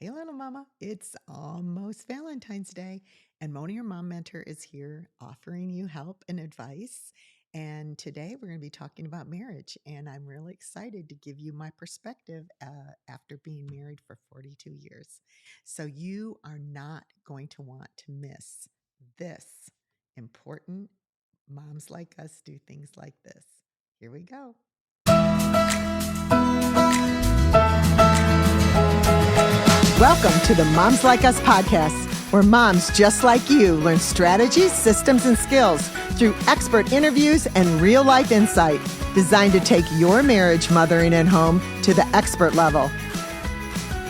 Hey, little mama, it's almost Valentine's Day, and Mona, your mom mentor, is here offering you help and advice. And today we're going to be talking about marriage, and I'm really excited to give you my perspective after being married for 42 years. So, you are not going to want to miss this important moms like us do things like this. Here we go. Welcome to the Moms Like Us podcast, where moms just like you learn strategies, systems, and skills through expert interviews and real-life insight designed to take your marriage, mothering, and home to the expert level.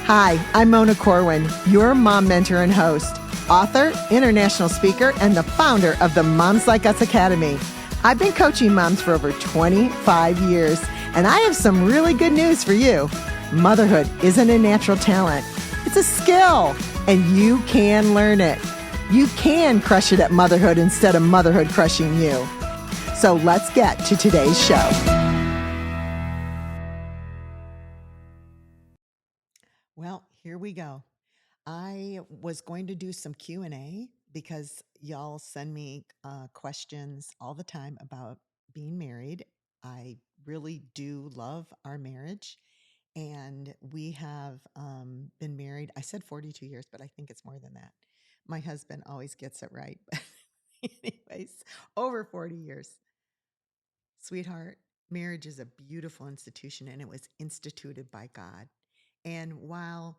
Hi, I'm Mona Corwin, your mom mentor and host, author, international speaker, and the founder of the Moms Like Us Academy. I've been coaching moms for over 25 years, and I have some really good news for you. Motherhood isn't a natural talent. It's a skill, and you can learn it. You can crush it at motherhood instead of motherhood crushing you. So let's get to today's show. Well, here we go. I was going to do some Q&A because y'all send me questions all the time about being married. I really do love our marriage. And we have been married, I said 42 years, but I think it's more than that. My husband always gets it right. But anyways, over 40 years. Sweetheart, marriage is a beautiful institution and it was instituted by God. And while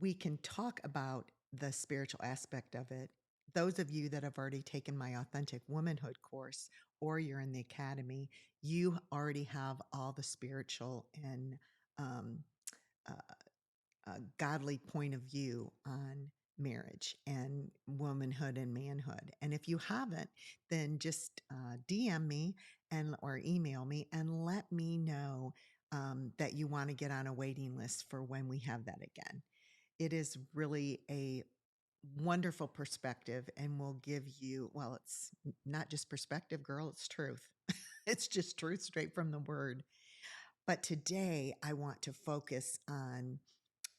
we can talk about the spiritual aspect of it, those of you that have already taken my Authentic Womanhood course or you're in the academy, you already have all the spiritual and um, uh, godly point of view on marriage and womanhood and manhood. And if you haven't, then just DM me and or email me and let me know that you want to get on a waiting list for when we have that again. It is really a wonderful perspective and will give you, well, it's not just perspective, girl, it's truth. It's just truth straight from the word. But today I want to focus on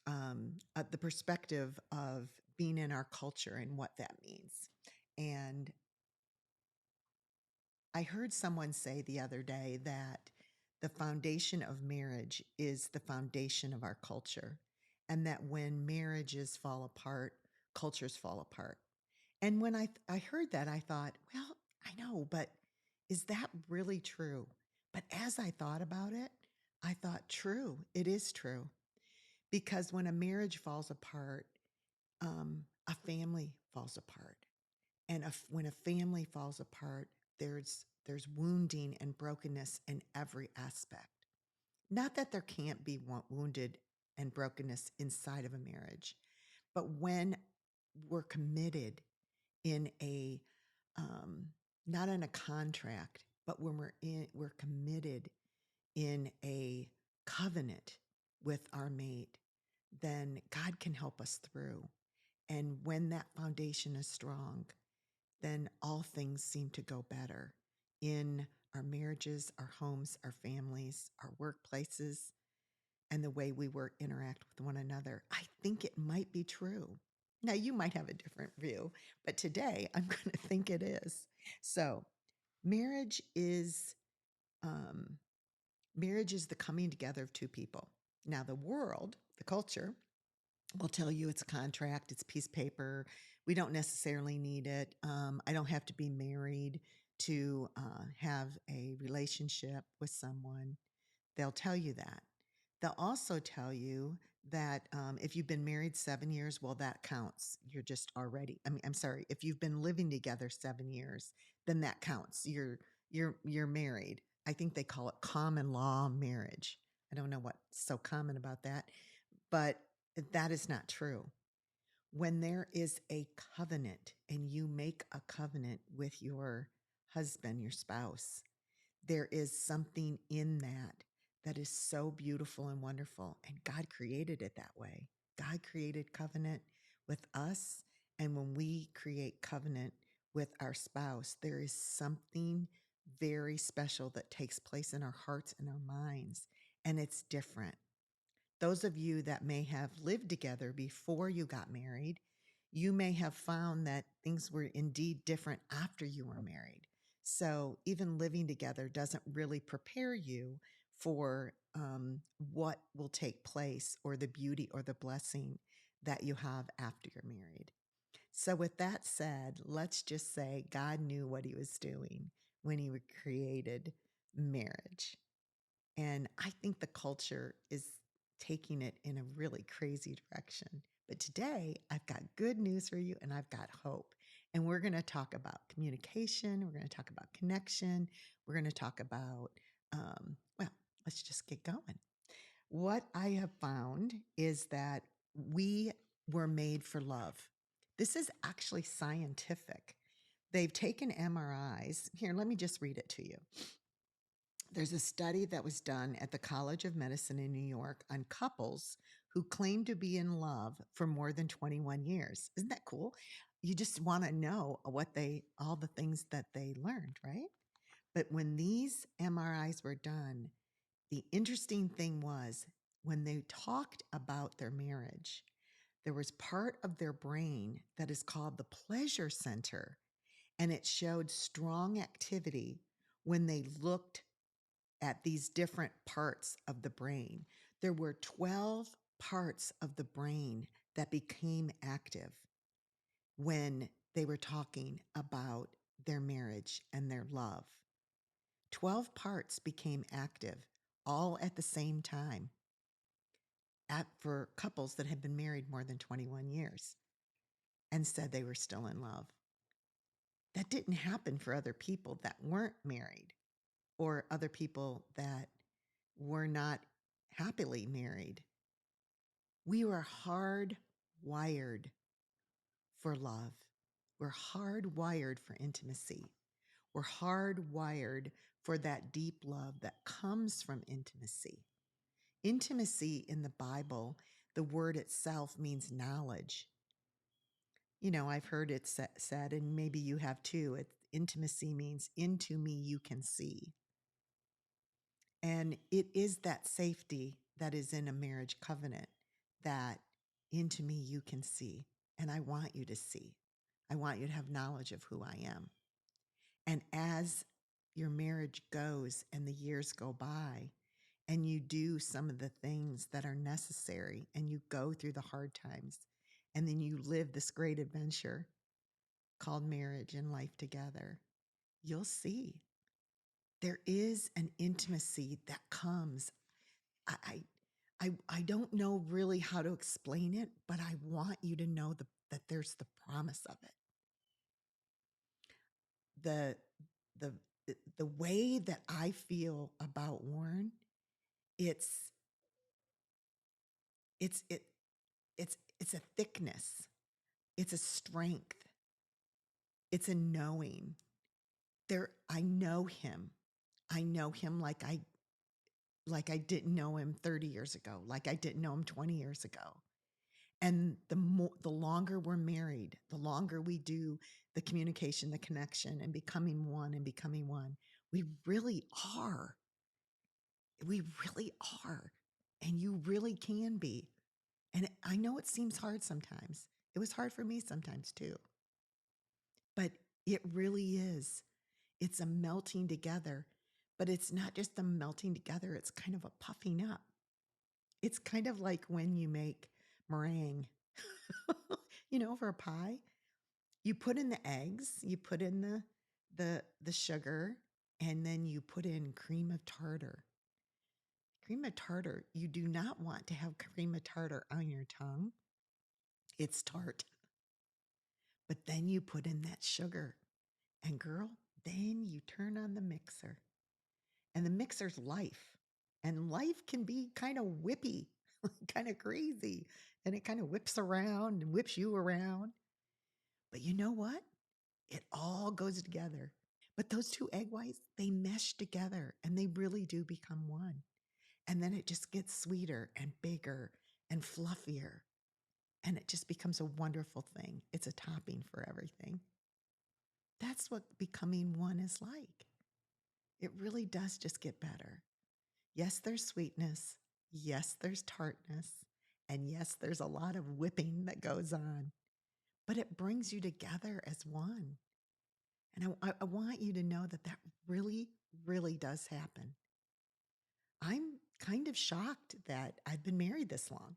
the perspective of being in our culture and what that means. And I heard someone say the other day that the foundation of marriage is the foundation of our culture, and that when marriages fall apart, cultures fall apart. And when I heard that, I thought, well, I know, but is that really true? But as I thought about it, I thought, true, it is true. Because when a marriage falls apart, a family falls apart. And when a family falls apart, there's wounding and brokenness in every aspect. Not that there can't be wounded and brokenness inside of a marriage, but when we're committed in a um, not in a contract, but when we're committed in a covenant with our mate, then God can help us through. And when that foundation is strong, then all things seem to go better in our marriages, our homes, our families, our workplaces, and the way we interact with one another. I think it might be true. Now, you might have a different view, but today I'm going to think it is. So, marriage is um, marriage is the coming together of two people. Now, the world, the culture, will tell you it's a contract, it's a piece of paper. We don't necessarily need it. I don't have to be married to have a relationship with someone. They'll tell you that. They'll also tell you that if you've been married 7 years, well, that counts. You're just already. I mean, I'm sorry. If you've been living together 7 years, then that counts. You're married. I think they call it common law marriage. I don't know what's so common about that, but that is not true. When there is a covenant and you make a covenant with your husband, your spouse, there is something in that that is so beautiful and wonderful. And God created it that way. God created covenant with us. And when we create covenant with our spouse, there is something very special that takes place in our hearts and our minds. And it's different. those of you that may have lived together before you got married, you may have found that things were indeed different after you were married. So even living together doesn't really prepare you for what will take place or the beauty or the blessing that you have after you're married. So, with that said, let's just say God knew what he was doing when he created marriage. And I think the culture is taking it in a really crazy direction. But today, I've got good news for you and I've got hope. And we're going to talk about communication. We're going to talk about connection. We're going to talk about, well, let's just get going. What I have found is that we were made for love. This is actually scientific. They've taken MRIs. Here, let me just read it to you. There's a study that was done at the College of Medicine in New York on couples who claim to be in love for more than 21 years. Isn't that cool? You just want to know all the things that they learned, right? But when these MRIs were done, the interesting thing was when they talked about their marriage, there was part of their brain that is called the pleasure center, and it showed strong activity when they looked at these different parts of the brain. There were 12 parts of the brain that became active when they were talking about their marriage and their love. 12 parts became active all at the same time for couples that had been married more than 21 years and said they were still in love. That didn't happen for other people that weren't married or other people that were not happily married. We were hardwired for love. We're hardwired for intimacy. We're hardwired for that deep love that comes from intimacy. Intimacy in the Bible, the word itself means knowledge. You know, I've heard it said, and maybe you have too, intimacy means into me you can see. And it is that safety that is in a marriage covenant that into me you can see. And I want you to see. I want you to have knowledge of who I am. And as your marriage goes and the years go by, and you do some of the things that are necessary, and you go through the hard times, and then you live this great adventure called marriage and life together, you'll see there is an intimacy that comes. I don't know really how to explain it, but I want you to know that there's the promise of it. The the the way that I feel about Warren, it's it's it it's a thickness, it's a strength, it's a knowing. I know him. I know him like I didn't know him 30 years ago, like I didn't know him 20 years ago. And the longer we're married, the longer we do the communication, the connection, and becoming one, we really are. We really are. And you really can be. And I know it seems hard sometimes. It was hard for me sometimes too. But it really is. It's a melting together. But it's not just a melting together, it's kind of a puffing up. It's kind of like when you make meringue, for a pie. You put in the eggs, you put in the sugar, and then you put in cream of tartar. Cream of tartar, you do not want to have cream of tartar on your tongue. It's tart. But then you put in that sugar. And girl, then you turn on the mixer. And the mixer's life. And life can be kind of whippy, kind of crazy. And it kind of whips around and whips you around. But you know what? It all goes together. But those two egg whites, they mesh together and they really do become one. And then it just gets sweeter and bigger and fluffier. And it just becomes a wonderful thing. It's a topping for everything. That's what becoming one is like. It really does just get better. Yes, there's sweetness. Yes, there's tartness. And yes, there's a lot of whipping that goes on, but it brings you together as one. And I want you to know that that really, really does happen. I'm kind of shocked that I've been married this long.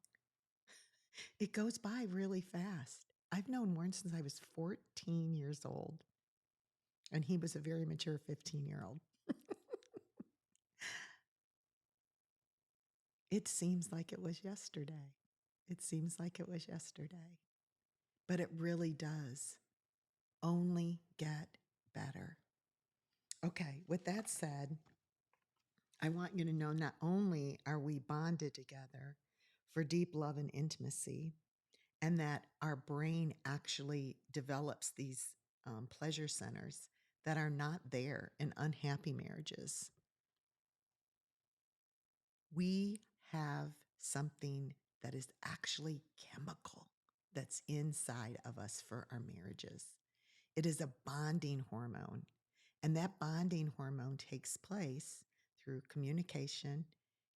It goes by really fast. I've known Warren since I was 14 years old, and he was a very mature 15-year-old. It seems like it was yesterday. It seems like it was yesterday. But it really does only get better. Okay, with that said, I want you to know not only are we bonded together for deep love and intimacy, and that our brain actually develops these pleasure centers that are not there in unhappy marriages. We have something that is actually chemical that's inside of us for our marriages. It is a bonding hormone, and that bonding hormone takes place through communication,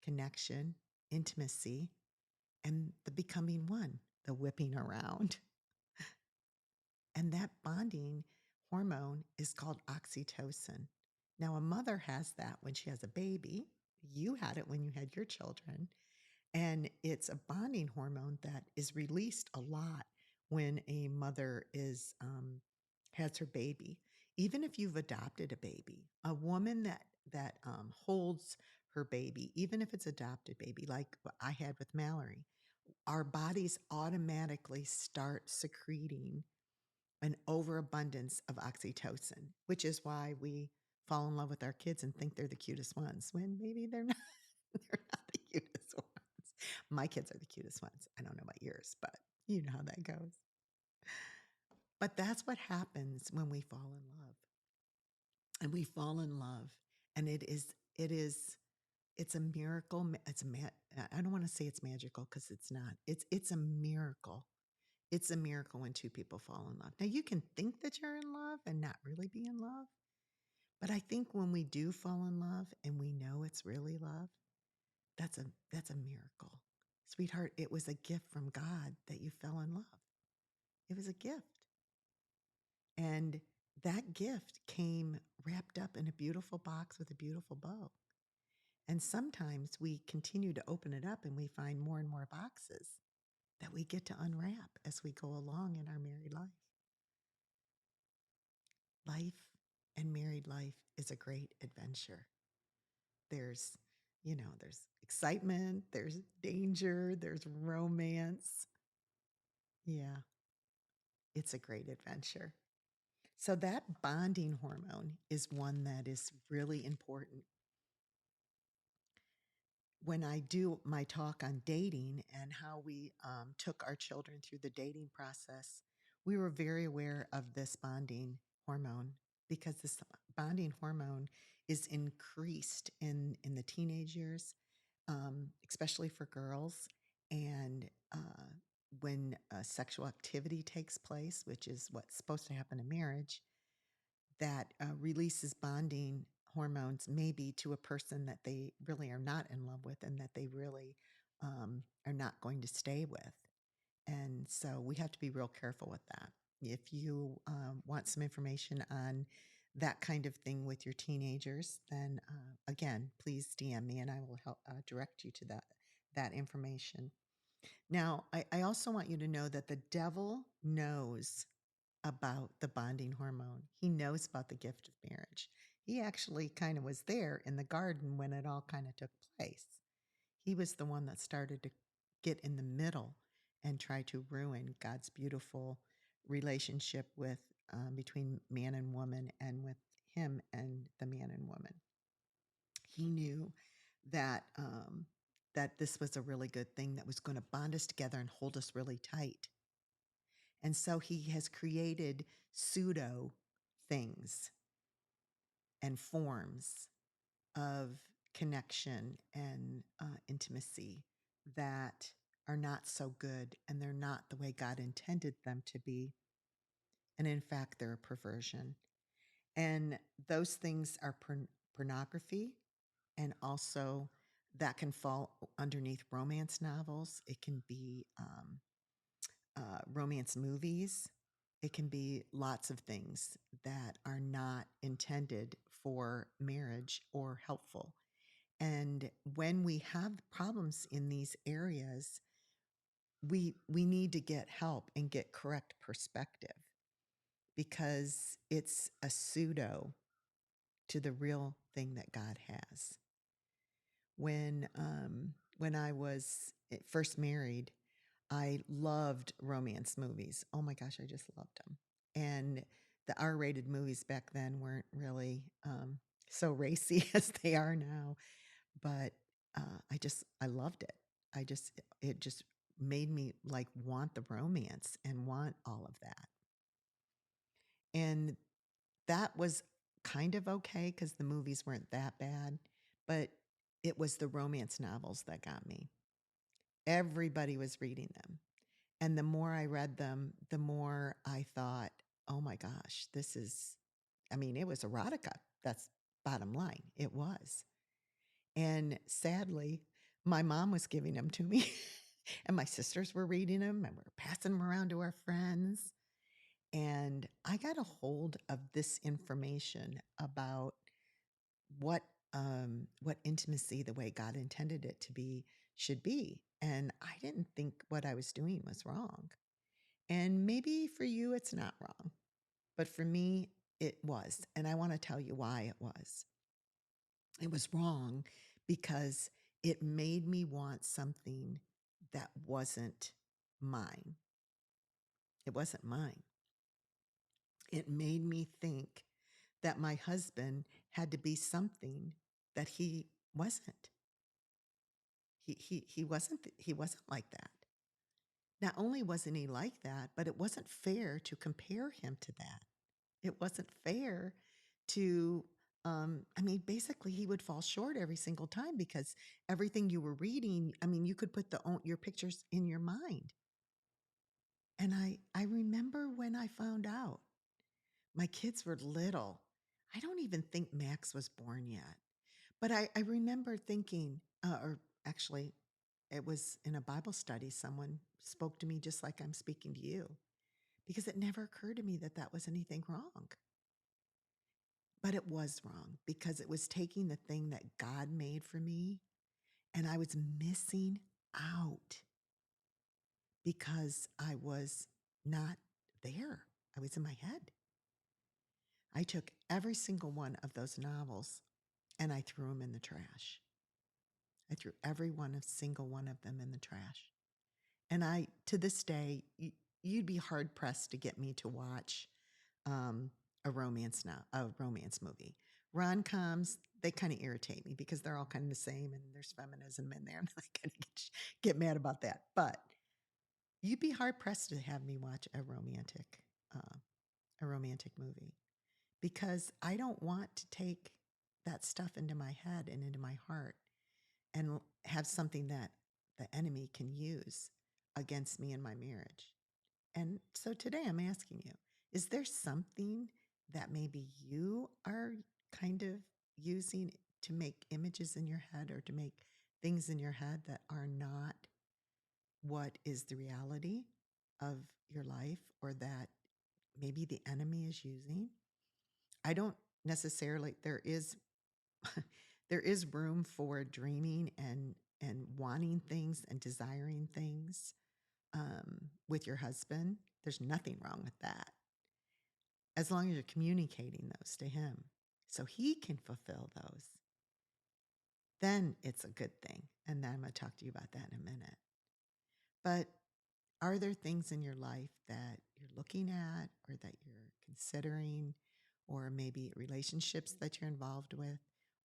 connection, intimacy, and the becoming one, the whipping around. And that bonding hormone is called oxytocin. Now, a mother has that when she has a baby. You had it when you had your children. And it's a bonding hormone that is released a lot when a mother has her baby. Even if you've adopted a baby, a woman that holds her baby, even if it's adopted baby, like what I had with Mallory, our bodies automatically start secreting an overabundance of oxytocin, which is why we fall in love with our kids and think they're the cutest ones when maybe they're not. They're not the cutest ones. My kids are the cutest ones. I don't know about yours, but you know how that goes. But that's what happens when we fall in love. And we fall in love, and it's a miracle. I don't want to say it's magical because it's not. It's a miracle. It's a miracle when two people fall in love. Now, you can think that you're in love and not really be in love. But I think when we do fall in love and we know it's really love, that's a miracle. Sweetheart, it was a gift from God that you fell in love. It was a gift. And that gift came wrapped up in a beautiful box with a beautiful bow. And sometimes we continue to open it up and we find more and more boxes that we get to unwrap as we go along in our married life. Life and married life is a great adventure. There's, there's excitement, there's danger, there's romance. Yeah, it's a great adventure. So that bonding hormone is one that is really important. When I do my talk on dating and how we took our children through the dating process, we were very aware of this bonding hormone because this bonding hormone is increased in the teenage years, especially for girls. And when sexual activity takes place, which is what's supposed to happen in marriage, that releases bonding hormones maybe to a person that they really are not in love with and that they really are not going to stay with. And so we have to be real careful with that. If you want some information on that kind of thing with your teenagers, then again, please DM me and I will help direct you to that information. Now, I also want you to know that the devil knows about the bonding hormone. He knows about the gift of marriage. He actually kind of was there in the garden when it all kind of took place. He was the one that started to get in the middle and try to ruin God's beautiful relationship with between man and woman and with him and the man and woman. He knew that that this was a really good thing that was going to bond us together and hold us really tight. And so he has created pseudo things and forms of connection and intimacy that are not so good and they're not the way God intended them to be. And in fact, they're a perversion. And those things are pornography, and also that can fall underneath romance novels. It can be romance movies. It can be lots of things that are not intended for marriage or helpful. And when we have problems in these areas, we need to get help and get correct perspective, because it's a pseudo to the real thing that God has. When I was first married, I loved romance movies. Oh my gosh, I just loved them. And the R-rated movies back then weren't really so racy as they are now. But I loved it. It just made me like want the romance and want all of that. And that was kind of okay because the movies weren't that bad, but it was the romance novels that got me. Everybody was reading them. And the more I read them, the more I thought, oh my gosh, it was erotica. That's bottom line. It was. And sadly, my mom was giving them to me, and my sisters were reading them, and we were passing them around to our friends. And I got a hold of this information about what intimacy, the way God intended it to be, should be. And I didn't think what I was doing was wrong. And maybe for you, it's not wrong, but for me, it was. And I want to tell you why it was. It was wrong because it made me want something that wasn't mine. It wasn't mine. It made me think that my husband had to be something that he wasn't. He wasn't like that. Not only wasn't he like that, but it wasn't fair to compare him to that. It wasn't fair to, basically he would fall short every single time because everything you were reading, you could put your pictures in your mind. And I remember when I found out, my kids were little. I don't even think Max was born yet. But I remember thinking, or actually, it was in a Bible study, someone spoke to me just like I'm speaking to you, because it never occurred to me that that was anything wrong. But it was wrong because it was taking the thing that God made for me, and I was missing out because I was not there. I was in my head. I took every single one of those novels and I threw them in the trash. I threw every single one of them in the trash. And to this day, you'd be hard pressed to get me to watch a romance movie. Rom-coms, they kind of irritate me because they're all kind of the same, and there's feminism in there, and I kind of get mad about that. But you'd be hard pressed to have me watch a romantic movie, because I don't want to take that stuff into my head and into my heart and have something that the enemy can use against me in my marriage. And so today I'm asking you, is there something that maybe you are kind of using to make images in your head, or to make things in your head that are not what is the reality of your life, or that maybe the enemy is using? I don't necessarily, there is there is room for dreaming and wanting things and desiring things with your husband. There's nothing wrong with that, as long as you're communicating those to him so he can fulfill those. Then it's a good thing. And then I'm going to talk to you about that in a minute. But are there things in your life that you're looking at, or that you're considering, or maybe relationships that you're involved with,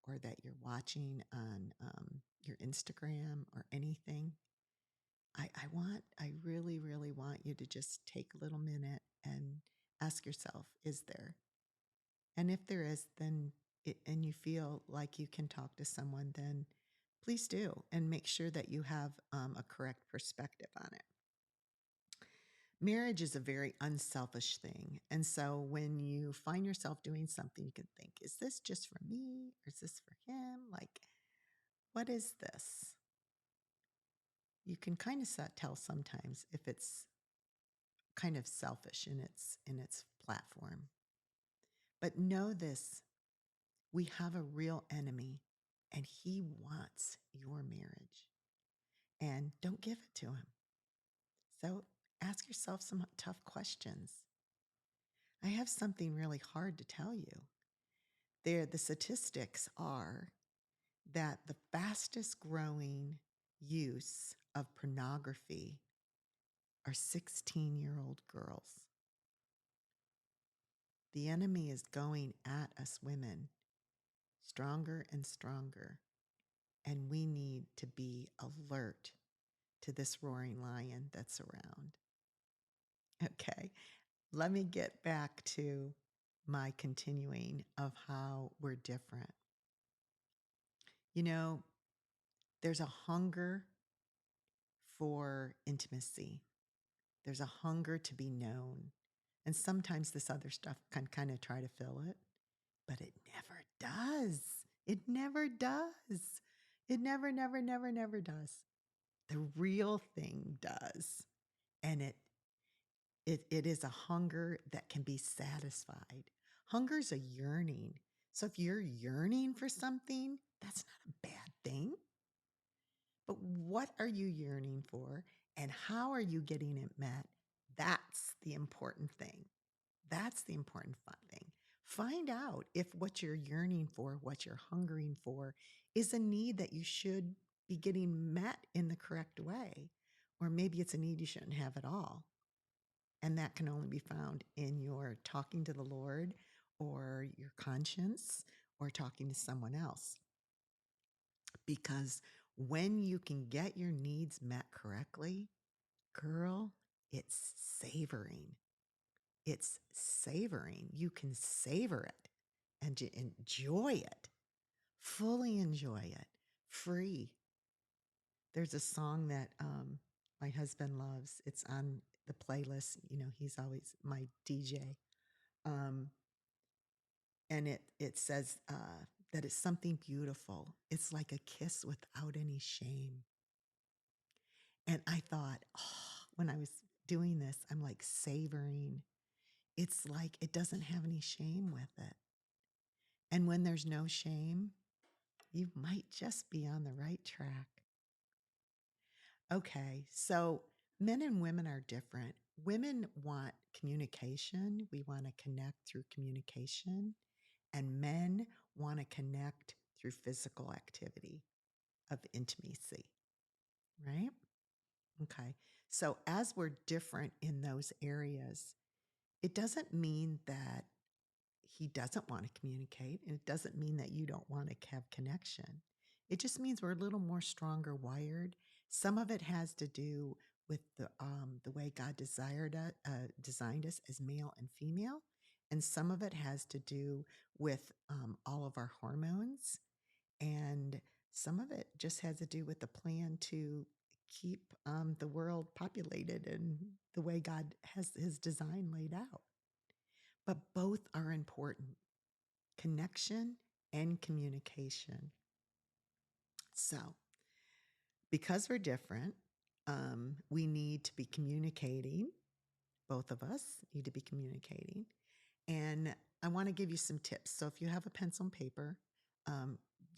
or that you're watching on your Instagram or anything? I really, really want you to just take a little minute and ask yourself, is there? And if there is, then and you feel like you can talk to someone, then please do, and make sure that you have a correct perspective on it. Marriage is a very unselfish thing. And so when you find yourself doing something, you can think, is this just for me, or is this for him? Like, What is this? You can kind of tell sometimes if it's kind of selfish in its platform. But know this, we have a real enemy and he wants your marriage. And don't give it to him. So ask yourself some tough questions. I have something really hard to tell you. The statistics are that the fastest growing use of pornography are 16-year-old girls. The enemy is going at us women stronger and stronger, and we need to be alert to this roaring lion that's around. Okay, let me get back to my continuing of how we're different. You know, there's a hunger for intimacy. There's a hunger to be known. And sometimes this other stuff can kind of try to fill it, but it never does. It never does. It never does. The real thing does. And it is a hunger that can be satisfied. Hunger is a yearning. So if you're yearning for something, that's not a bad thing. But what are you yearning for and how are you getting it met? That's the important thing. That's the important fun thing. Find out if what you're yearning for, what you're hungering for, is a need that you should be getting met in the correct way. Or maybe it's a need you shouldn't have at all. And that can only be found in your talking to the Lord or your conscience or talking to someone else. Because when you can get your needs met correctly, girl, it's savoring. It's savoring. You can savor it and enjoy it, fully enjoy it, free. There's a song that my husband loves. It's on the playlist. You know, he's always my DJ. And it says that it's something beautiful. It's like a kiss without any shame. And I thought, oh, when I was doing this, I'm like savoring. It's like it doesn't have any shame with it. And when there's no shame, you might just be on the right track. Okay, so men and women are different. Women want communication. We want to connect through communication. And men want to connect through physical activity of intimacy, right? Okay. So as we're different in those areas, it doesn't mean that he doesn't want to communicate, and it doesn't mean that you don't want to have connection. It just means we're a little more stronger wired. Some of it has to do with the way God designed us as male and female, and some of it has to do with all of our hormones, and some of it just has to do with the plan to keep the world populated and the way God has his design laid out. But both are important, connection and communication. So, because we're different, we need to be communicating. Both of us need to be communicating. And I want to give you some tips. So, if you have a pencil and paper,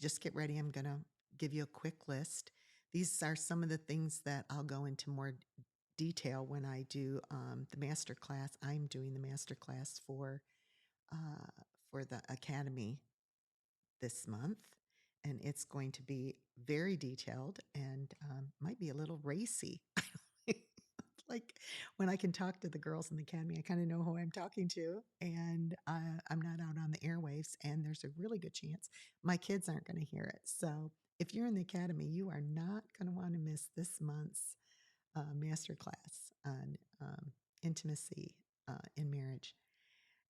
just get ready. I'm going to give you a quick list. These are some of the things that I'll go into more detail when I do the master class. I'm doing the master class for the academy this month, and it's going to be very detailed and might be a little racy. Like when I can talk to the girls in the academy, I kind of know who I'm talking to, and I'm not out on the airwaves, and there's a really good chance my kids aren't going to hear it. So if you're in the academy, you are not going to want to miss this month's masterclass on intimacy in marriage.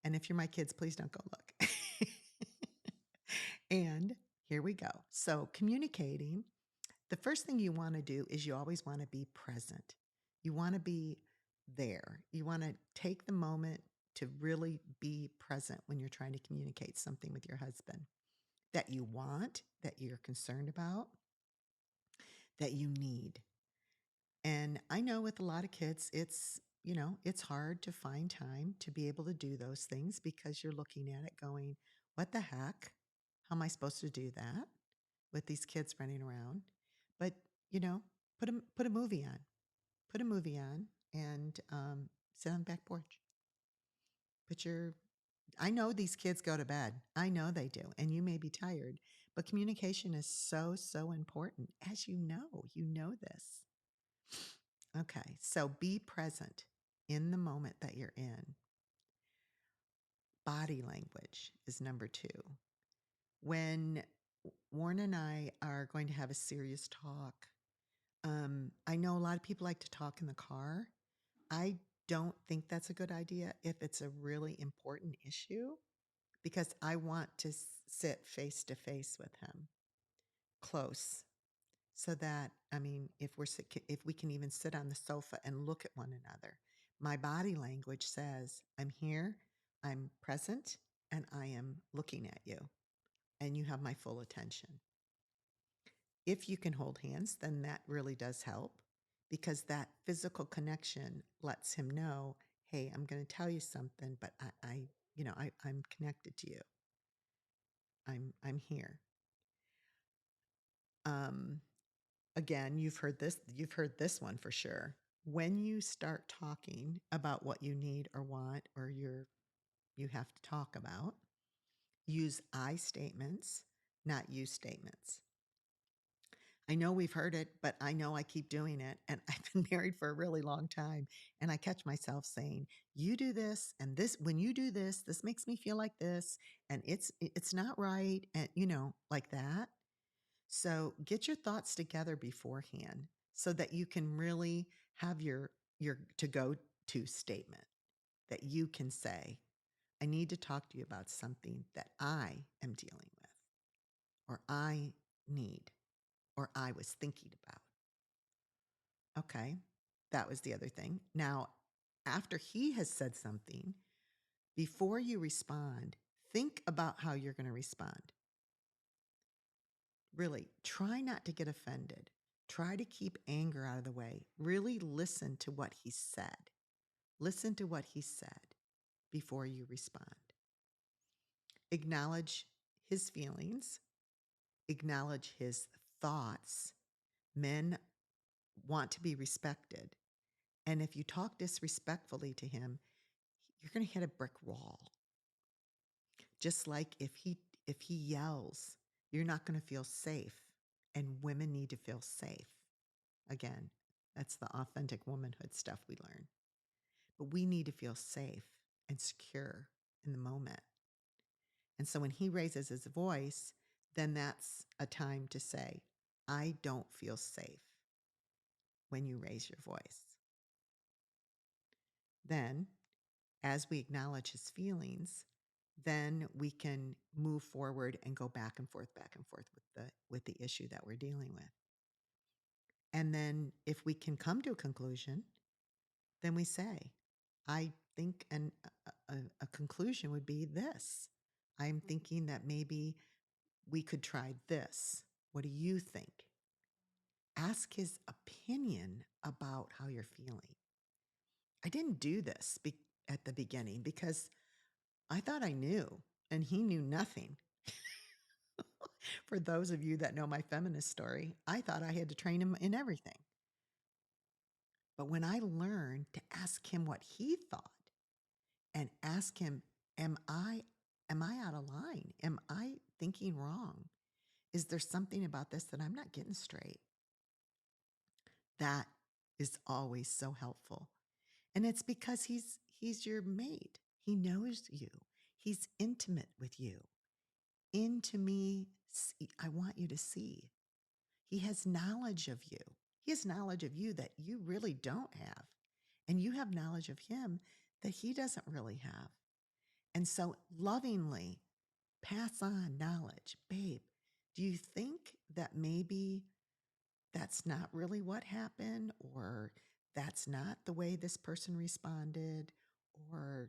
And if you're my kids, please don't go look. And here we go. So communicating, the first thing you want to do is you always want to be present. You want to be there. You want to take the moment to really be present when you're trying to communicate something with your husband that you want, that you're concerned about. that you need. And I know with a lot of kids, it's hard to find time to be able to do those things because you're looking at it going, what the heck? How am I supposed to do that with these kids running around? But, you know, put a movie on. Put a movie on and sit on the back porch. I know these kids go to bed. I know they do. And you may be tired, but communication is so, so important. As you know this. Okay, so be present in the moment that you're in. Body language is number 2. When Warren and I are going to have a serious talk, I know a lot of people like to talk in the car. I don't think that's a good idea if it's a really important issue because I want to sit face to face with him, close, so that if we can even sit on the sofa and look at one another. My body language says, I'm here, I'm present, and I am looking at you, and you have my full attention. If you can hold hands, then that really does help because that physical connection lets him know, hey, I'm going to tell you something, but I'm connected to you. I'm here. Again, you've heard this one for sure. When you start talking about what you need or want or you have to talk about, use I statements, not you statements. I know we've heard it, but I know I keep doing it. And I've been married for a really long time. And I catch myself saying, you do this and this, when you do this, this makes me feel like this. And it's not right. And like that. So get your thoughts together beforehand so that you can really have your to go to statement that you can say, I need to talk to you about something that I am dealing with, or I need, or I was thinking about. Okay, that was the other thing. Now, after he has said something, before you respond, think about how you're going to respond. Really, try not to get offended. Try to keep anger out of the way. Really listen to what he said. Listen to what he said before you respond. Acknowledge his feelings. Acknowledge his thoughts. Men want to be respected. And if you talk disrespectfully to him, you're going to hit a brick wall. Just like if he yells, you're not going to feel safe. And women need to feel safe. Again, that's the authentic womanhood stuff we learn. But we need to feel safe and secure in the moment. And so when he raises his voice, then that's a time to say, I don't feel safe when you raise your voice. Then, as we acknowledge his feelings, then we can move forward and go back and forth with the issue that we're dealing with. And then if we can come to a conclusion, then we say, I think a conclusion would be this. I'm thinking that maybe we could try this. What do you think? Ask his opinion about how you're feeling. I didn't do this at the beginning because I thought I knew and he knew nothing. For those of you that know my feminist story, I thought I had to train him in everything. But when I learned to ask him what he thought and ask him, am I out of line? Am I thinking wrong? Is there something about this that I'm not getting straight? That is always so helpful. And it's because he's your mate. He knows you. He's intimate with you. Into me, I want you to see. He has knowledge of you. He has knowledge of you that you really don't have. And you have knowledge of him that he doesn't really have. And so lovingly pass on knowledge. Babe, do you think that maybe that's not really what happened, or that's not the way this person responded, or,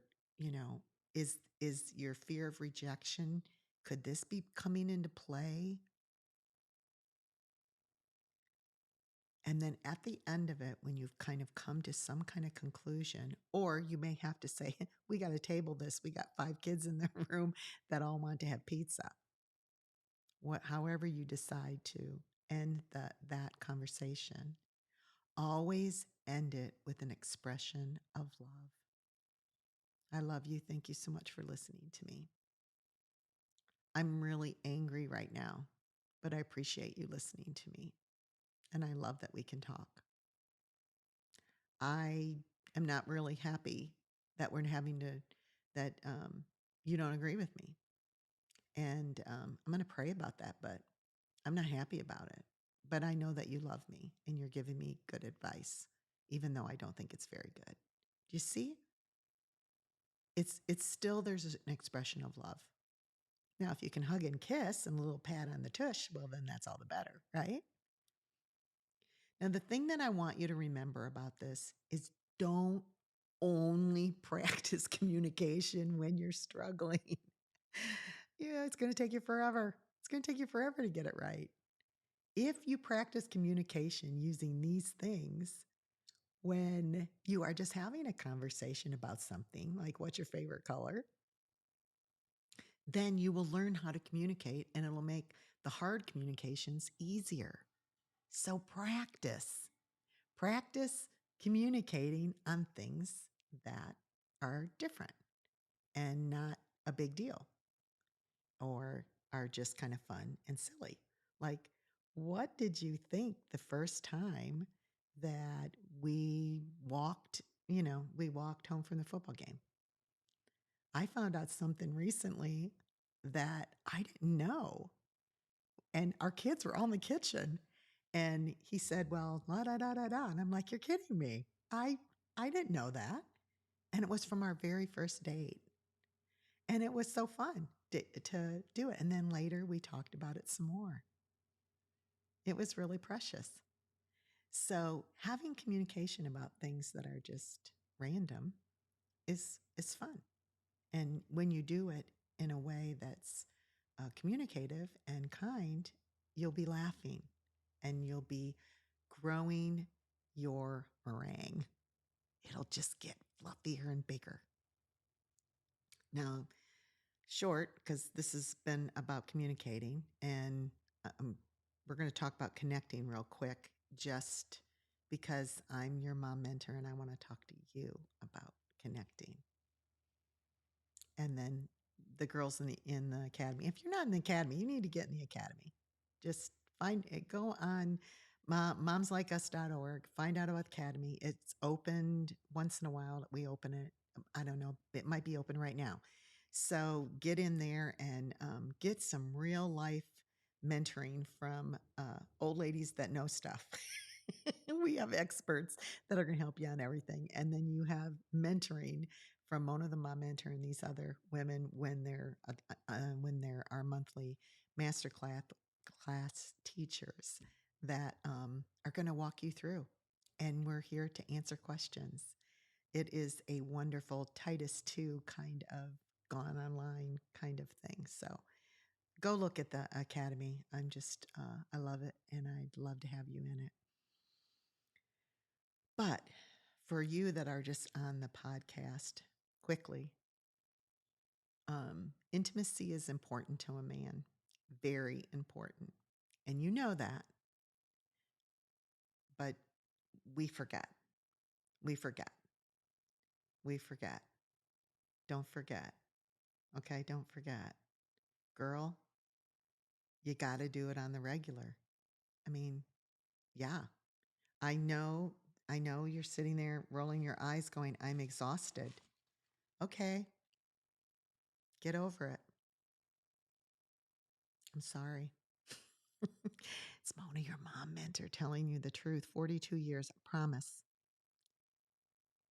is your fear of rejection, could this be coming into play? And then at the end of it, when you've kind of come to some kind of conclusion, or you may have to say, we got to table this. We got 5 kids in the room that all want to have pizza. However you decide to end that conversation, always end it with an expression of love. I love you. Thank you so much for listening to me. I'm really angry right now, but I appreciate you listening to me. And I love that we can talk. I am not really happy that we're having to, that you don't agree with me. And I'm going to pray about that, but I'm not happy about it. But I know that you love me and you're giving me good advice, even though I don't think it's very good. Do you see? It's still, there's an expression of love. Now, if you can hug and kiss and a little pat on the tush, well, then that's all the better, right? Now, the thing that I want you to remember about this is don't only practice communication when you're struggling. Yeah, it's going to take you forever. It's going to take you forever to get it right. If you practice communication using these things when you are just having a conversation about something, like what's your favorite color, then you will learn how to communicate and it'll make the hard communications easier. So practice communicating on things that are different and not a big deal or are just kind of fun and silly. Like, what did you think the first time that we walked home from the football game? I found out something recently that I didn't know. And our kids were all in the kitchen. And he said, well, la da da da da. And I'm like, you're kidding me. I didn't know that. And it was from our very first date. And it was so fun to do it. And then later we talked about it some more. It was really precious. So having communication about things that are just random is fun. And when you do it in a way that's communicative and kind, you'll be laughing and you'll be growing your meringue. It'll just get fluffier and bigger. Now, short, because this has been about communicating, and we're going to talk about connecting real quick, just because I'm your mom mentor and I want to talk to you about connecting. And then the girls in the academy. If you're not in the academy, you need to get in the academy. Just find it. Go on momslikeus.org. Find out about the academy. It's opened once in a while. We open it. I don't know. It might be open right now. So get in there and get some real life mentoring from old ladies that know stuff. We have experts that are going to help you on everything. And then you have mentoring from Mona the Mom Mentor and these other women when they're our monthly master class teachers that are going to walk you through. And we're here to answer questions. It is a wonderful Titus 2 kind of gone online kind of thing. So go look at the academy. I love it and I'd love to have you in it. But for you that are just on the podcast, quickly, intimacy is important to a man, very important. And you know that, but we forget. We forget. We forget. Don't forget. Okay, don't forget. Girl, you got to do it on the regular. I mean, yeah. I know you're sitting there rolling your eyes going, I'm exhausted. Okay. Get over it. I'm sorry. It's Mona, your mom mentor, telling you the truth. 42 years, I promise.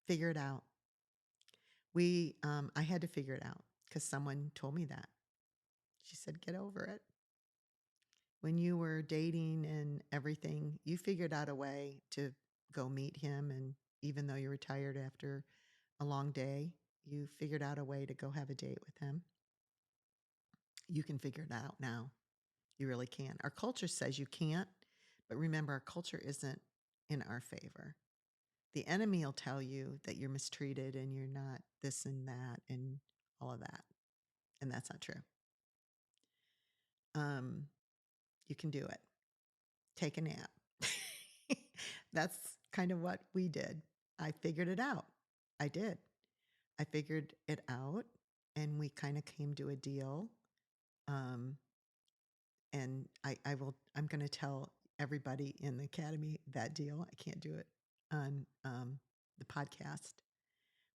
Figure it out. I had to figure it out because someone told me that. She said, get over it. When you were dating and everything, you figured out a way to go meet him. And even though you were tired after a long day, you figured out a way to go have a date with him. You can figure it out now. You really can. Our culture says you can't, but remember, our culture isn't in our favor. The enemy will tell you that you're mistreated and you're not this and that and all of that. And that's not true. You can do it. Take a nap. That's kind of what we did. I figured it out. I did. I figured it out and we kind of came to a deal. And I'm going to tell everybody in the academy that deal. I can't do it on the podcast,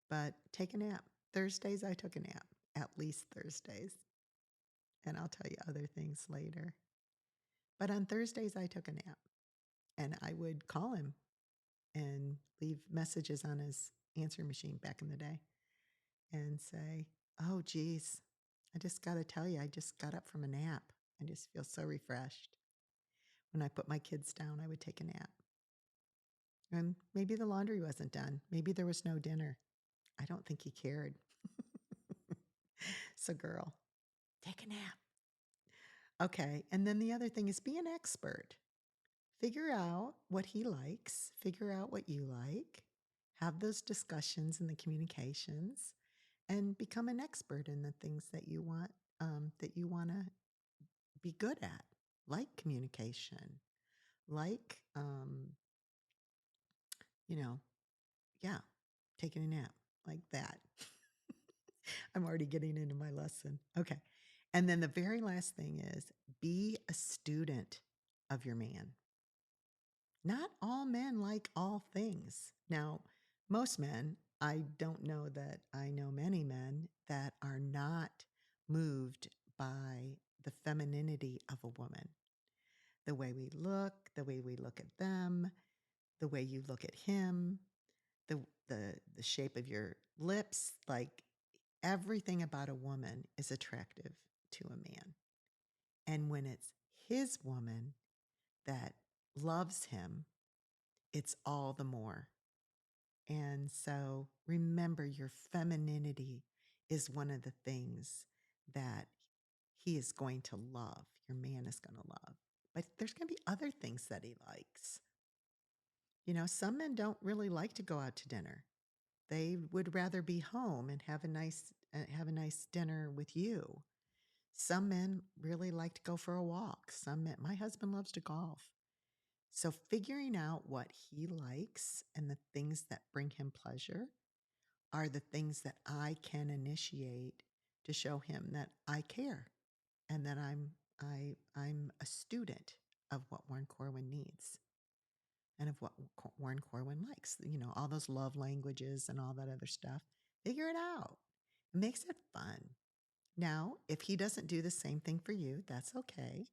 but take a nap. Thursdays, I took a nap, at least Thursdays. And I'll tell you other things later. But on Thursdays, I took a nap and I would call him and leave messages on his answering machine back in the day and say, oh, geez, I just got to tell you, I just got up from a nap. I just feel so refreshed. When I put my kids down, I would take a nap. And maybe the laundry wasn't done. Maybe there was no dinner. I don't think he cared. So, girl, take a nap. Okay. And then the other thing is be an expert. Figure out what he likes, figure out what you like, have those discussions and the communications, and become an expert in the things that you want to be good at, like communication, like taking a nap, like that. I'm already getting into my lesson. Okay. And then the very last thing is be a student of your man. Not all men like all things. Now, most men, I don't know that I know many men that are not moved by the femininity of a woman. The way we look at them, the way you look at him, the shape of your lips, like everything about a woman is attractive to a man. And when it's his woman that loves him, it's all the more. And so remember, your femininity is one of the things that he is going to love, your man is going to love. But there's going to be other things that he likes. You know, some men don't really like to go out to dinner. They would rather be home and have a nice dinner with you. Some men really like to go for a walk. My husband loves to golf. So figuring out what he likes and the things that bring him pleasure are the things that I can initiate to show him that I care and that I'm a student of what Warren Corwin needs and of what Warren Corwin likes. You know, all those love languages and all that other stuff. Figure it out. It makes it fun. Now, if he doesn't do the same thing for you, that's okay.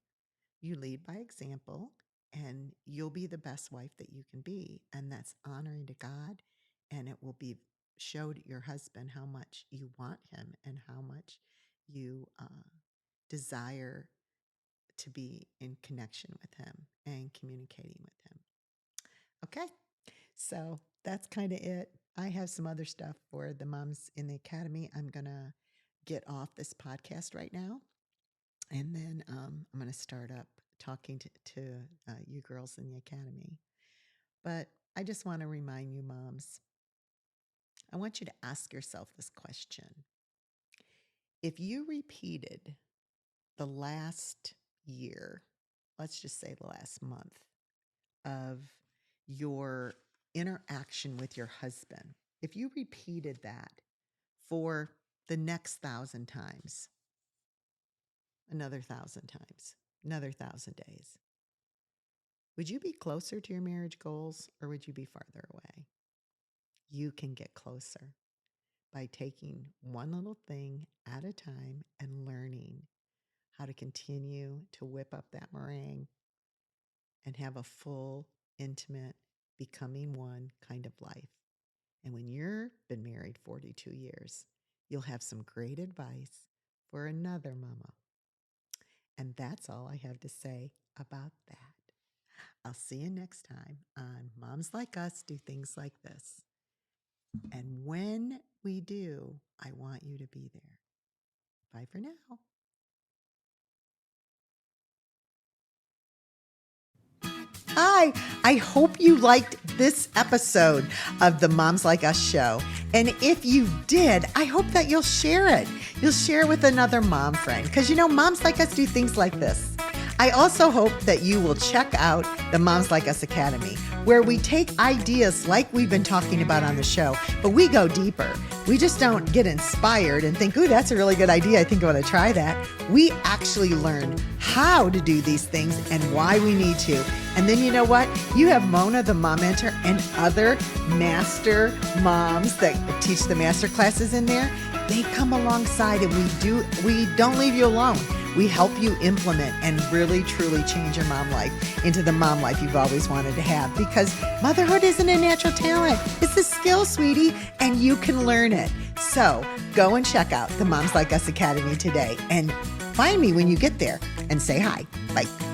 You lead by example and you'll be the best wife that you can be. And that's honoring to God. And it will be showed your husband how much you want him and how much you desire to be in connection with him and communicating with him. Okay. So that's kind of it. I have some other stuff for the moms in the academy. I'm going to get off this podcast right now. And then I'm going to start up talking to you girls in the academy. But I just want to remind you, moms, I want you to ask yourself this question. If you repeated the last year, let's just say the last month of your interaction with your husband, if you repeated that for the next 1,000 times, another 1,000 times, another 1,000 days, would you be closer to your marriage goals or would you be farther away? You can get closer by taking one little thing at a time and learning how to continue to whip up that meringue and have a full, intimate, becoming one kind of life. And when you've been married 42 years, you'll have some great advice for another mama. And that's all I have to say about that. I'll see you next time on Moms Like Us Do Things Like This. And when we do, I want you to be there. Bye for now. Hi, I hope you liked this episode of the Moms Like Us show. And if you did, I hope that you'll share it. You'll share it with another mom friend because, moms like us do things like this. I also hope that you will check out the Moms Like Us Academy, where we take ideas like we've been talking about on the show, but we go deeper. We just don't get inspired and think, ooh, that's a really good idea. I think I want to try that. We actually learn how to do these things and why we need to. And then you know what? You have Mona, the mom mentor, and other master moms that teach the master classes in there. They come alongside and we don't leave you alone. We help you implement and really, truly change your mom life into the mom life you've always wanted to have, because motherhood isn't a natural talent. It's a skill, sweetie, and you can learn it. So go and check out the Moms Like Us Academy today and find me when you get there and say hi. Bye.